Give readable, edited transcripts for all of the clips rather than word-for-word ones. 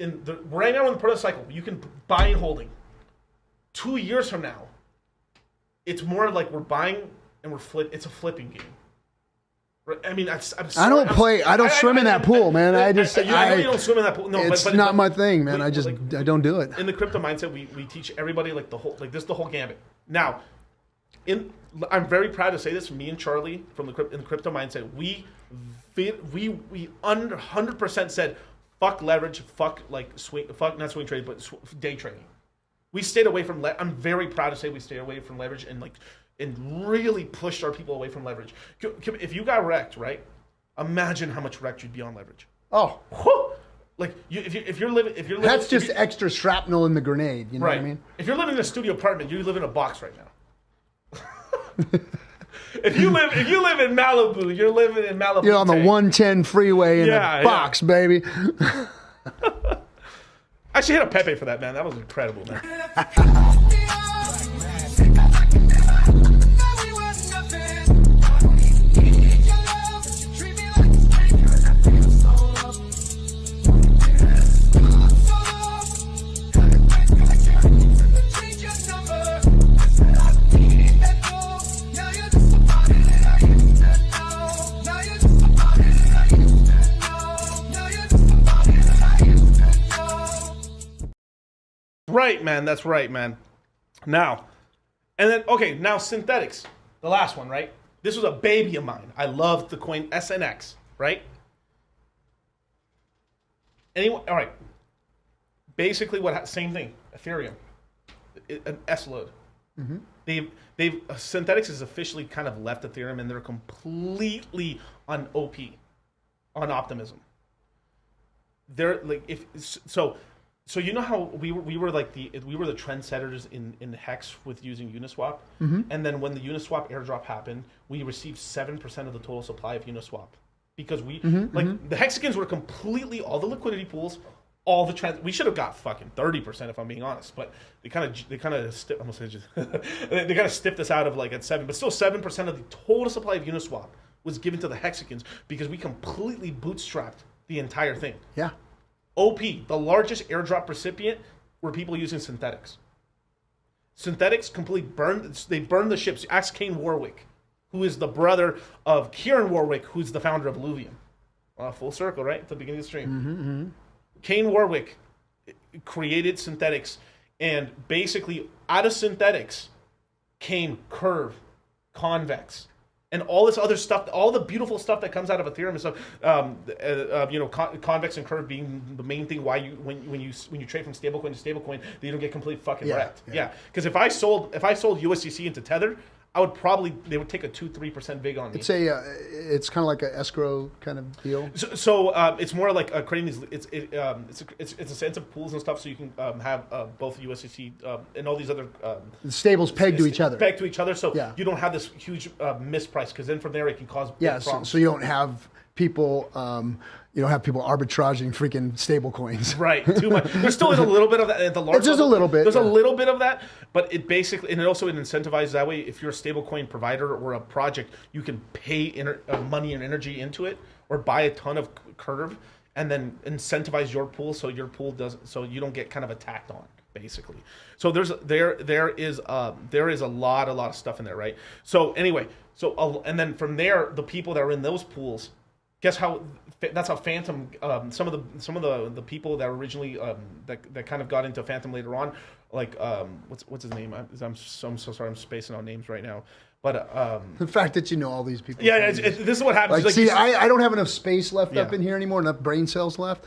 right now in the product cycle, you can buy and holding. 2 years from now, it's more like we're buying and it's a flipping game. I mean, I don't swim in that pool, man. I know you don't swim in that pool. No, it's not my thing, man. I don't do it. In the crypto mindset, we teach everybody like this is the whole gambit. Now, I'm very proud to say this. Me and Charlie in the crypto mindset, we 100% said fuck leverage, fuck not swing trade, but day trading. We stayed away from. I'm very proud to say we stayed away from leverage and really pushed our people away from leverage. If you got wrecked, right? Imagine how much wrecked you'd be on leverage. Oh, like if you're living, that's just extra shrapnel in the grenade. You know what I mean? If you're living in a studio apartment, you live in a box right now. If you live in Malibu, you're living in Malibu. You're on the 110 freeway in a box, baby. I should hit a Pepe for that, man. That was incredible, man. Right, man. That's right, man. Now, now synthetics. The last one, right? This was a baby of mine. I loved the coin SNX, right? All right. Basically, same thing. Ethereum, an S load. Mm-hmm. Synthetics has officially kind of left Ethereum, and they're completely on OP, on optimism. They're like So you know how we were the trendsetters in Hex with using Uniswap, and then when the Uniswap airdrop happened, we received 7% of the total supply of Uniswap because the Hexagons were completely all the liquidity pools, all the we should have got fucking 30% if I'm being honest, but they kind of stiffed us out of at 7, but still 7% of the total supply of Uniswap was given to the Hexagons because we completely bootstrapped the entire thing. Yeah. OP, the largest airdrop recipient, were people using synthetics. Synthetics completely burned the ships. Ask Kane Warwick, who is the brother of Kieran Warwick, who's the founder of Luvium. Full circle, right? At the beginning of the stream. Mm-hmm. Kane Warwick created synthetics, and basically out of synthetics came Curve, Convex, and all this other stuff, all the beautiful stuff that comes out of Ethereum and stuff, Convex and Curve being the main thing why when you trade from stablecoin to stablecoin, you don't get complete fucking wrecked. Yeah, because if I sold USDC into Tether, they would take a 2-3% vig on me. It's kind of like an escrow kind of deal. So it's more like creating these. It's a sense of pools and stuff, so you can have both USDC and all these other stables pegged to each other. Pegged to each other, so you don't have this huge misprice, because then from there it can cause big problems. So you don't have people. Arbitraging freaking stable coins. Right, too much. There still is a little bit of that at the large It's just level. A little bit. There's a little bit of that, but it basically, and it also incentivizes that way. If you're a stable coin provider or a project, you can pay money and energy into it, or buy a ton of Curve, and then incentivize your pool so you don't get kind of attacked on, basically. So there is a lot of stuff in there, right? So anyway, and then from there, the people that are in those pools. Guess how? That's how Phantom. Some of the people that originally that kind of got into Phantom later on, like what's his name? I'm so sorry. I'm spacing on names right now. But the fact that you know all these people. Yeah, this is what happens. I don't have enough space left up in here anymore. Enough brain cells left.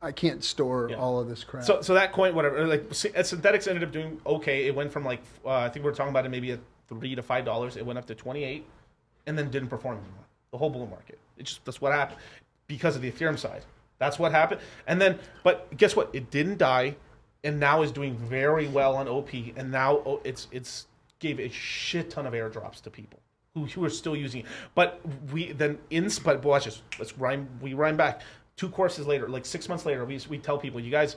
I can't store all of this crap. So that coin, whatever. Synthetics ended up doing okay. It went from I think we were talking about it maybe at $3 to $5. It went up to 28, and then didn't perform anymore. The whole bull market. That's what happened because of the Ethereum side. That's what happened. And then, but guess what? It didn't die, and now is doing very well on OP. And now it's gave a shit ton of airdrops to people who are still using it. But watch this. We rhyme back. 2 courses later, like 6 months later, we tell people, you guys,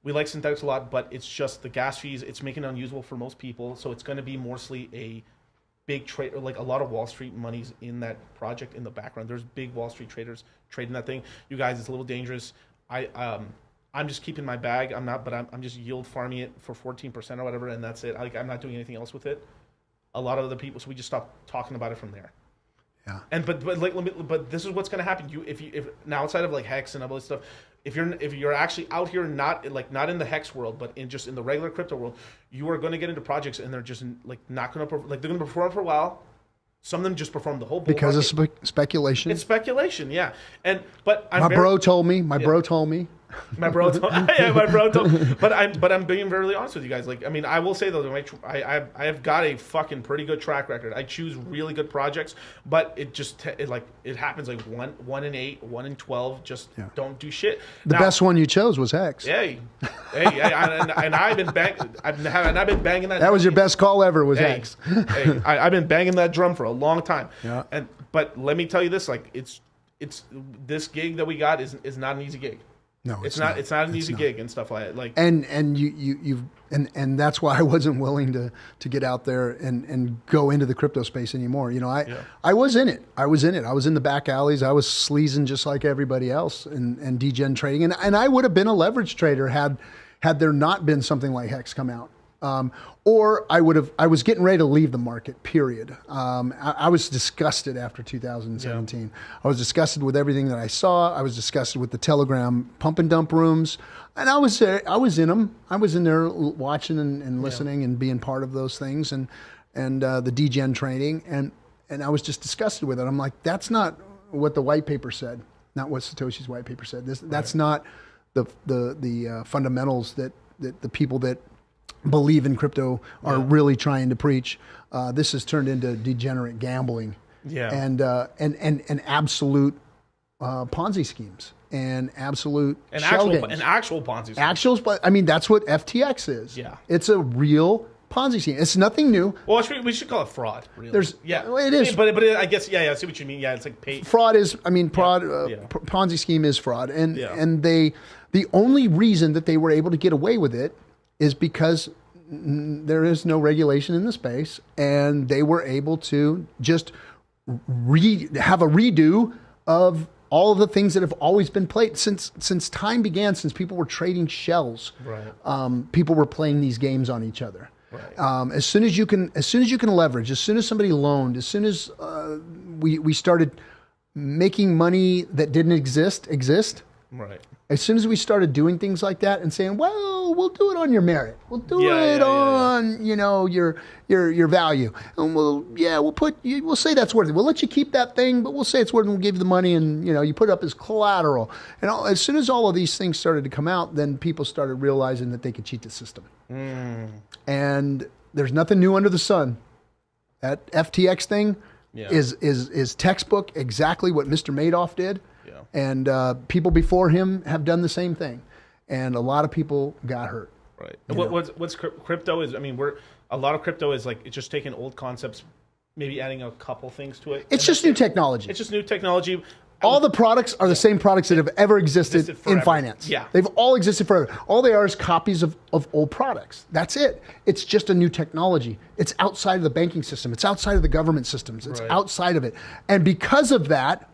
we like synthetics a lot, but it's just the gas fees. It's making it unusable for most people. So it's going to be mostly a big trade, like a lot of Wall Street money's in that project in the background. There's big Wall Street traders trading that thing. You guys, it's a little dangerous. I'm just keeping my bag. I'm just yield farming it for 14% or whatever, and that's it. Like, I'm not doing anything else with it. A lot of other people, so we just stopped talking about it from there. Yeah. And but this is what's going to happen. If now outside of like Hex and all this stuff, if you're actually out here not in the Hex world, but in the regular crypto world, you are going to get into projects and they're just like not going to they're going to perform for a while. Some of them just perform the whole bull because market. of speculation. It's speculation, yeah. But my bro told me. My bro told me. My bro told me. But I'm being very honest with you guys. Like, I mean, I will say though, I have got a fucking pretty good track record. I choose really good projects, but it happens like 1 in 8, 1 in 12. Just don't do shit. The best one you chose was Hex. Hey, and I've been banging that. That was your best call ever. Was Hex. I've been banging that drum for a long time. Yeah. But let me tell you this: like, it's this gig that we got is not an easy gig. No, it's not an easy gig and stuff like that. Like, and you've that's why I wasn't willing to get out there and go into the crypto space anymore. You know, I was in it. I was in the back alleys. I was sleazing just like everybody else and degen trading. And I would have been a leverage trader had there not been something like Hex come out. Or I was getting ready to leave the market, period. I was disgusted after 2017. Yeah. I was disgusted with everything that I saw. I was disgusted with the Telegram pump and dump rooms. And I was in them. I was in there watching and listening and being part of those things and the degen trading. And I was just disgusted with it. I'm like, that's not what the white paper said. Not what Satoshi's white paper said. That's not the fundamentals that the people that believe in crypto are really trying to preach. This has turned into degenerate gambling, and absolute Ponzi schemes and absolute shell games. An actual Ponzi scheme. I mean, that's what FTX is. Yeah, it's a real Ponzi scheme. It's nothing new. Well, we should call it fraud. Really, well, it is. But I guess I see what you mean. Yeah, it's like pay. Fraud is. I mean, Ponzi scheme is fraud, and the only reason that they were able to get away with it is because there is no regulation in the space, and they were able to just have a redo of all of the things that have always been played since time began, since people were trading shells. Right. People were playing these games on each other. Right. As soon as you can leverage, as soon as somebody loaned, as soon as we started making money that didn't exist. Right. As soon as we started doing things like that and saying, well, we'll do it on your merit. We'll do it on, your value. And we'll say that's worth it. We'll let you keep that thing, but we'll say it's worth it and we'll give you the money and, you put it up as collateral. And as soon as all of these things started to come out, then people started realizing that they could cheat the system. And there's nothing new under the sun. That FTX thing is textbook exactly what Mr. Madoff did. And people before him have done the same thing, and a lot of people got hurt. Right. And what's crypto is? I mean, a lot of crypto is like it's just taking old concepts, maybe adding a couple things to it. It's just new technology. It's just new technology. All the products are the same products that have ever existed in finance. Yeah. They've all existed forever. All they are is copies of old products. That's it. It's just a new technology. It's outside of the banking system. It's outside of the government systems. It's outside of it. And because of that,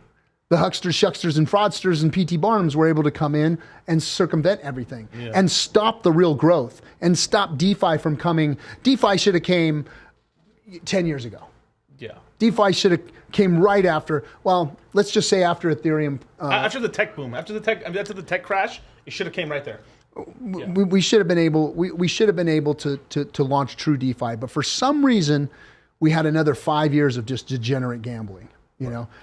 the hucksters, shucksters, and fraudsters and P.T. Barnums were able to come in and circumvent everything and stop the real growth and stop DeFi from coming. DeFi should have came 10 years ago. Yeah. DeFi should have came right after, well, let's just say after Ethereum. After the tech boom, after the tech crash, it should have came right there. We should have been able, we should have been able to launch true DeFi. But for some reason, we had another 5 years of just degenerate gambling.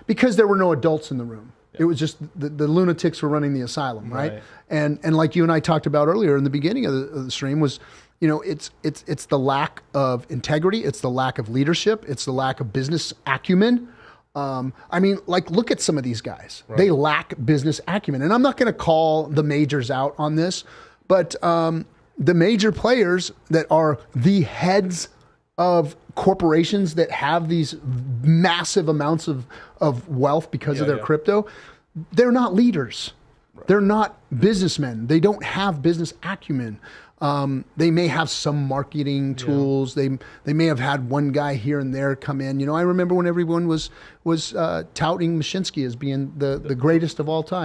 Because there were no adults in the room. Yeah. It was just the lunatics were running the asylum, right? And like you and I talked about earlier in the beginning of the stream was, it's the lack of integrity, it's the lack of leadership, it's the lack of business acumen. I mean, like, look at some of these guys. Right. They lack business acumen. And I'm not going to call the majors out on this, but the major players that are the heads of corporations that have these massive amounts of wealth because of their crypto, they're not leaders. Right. They're not businessmen. They don't have business acumen. They may have some marketing tools. They may have had one guy here and there come in. I remember when everyone was touting Mashinsky as being the greatest of all time.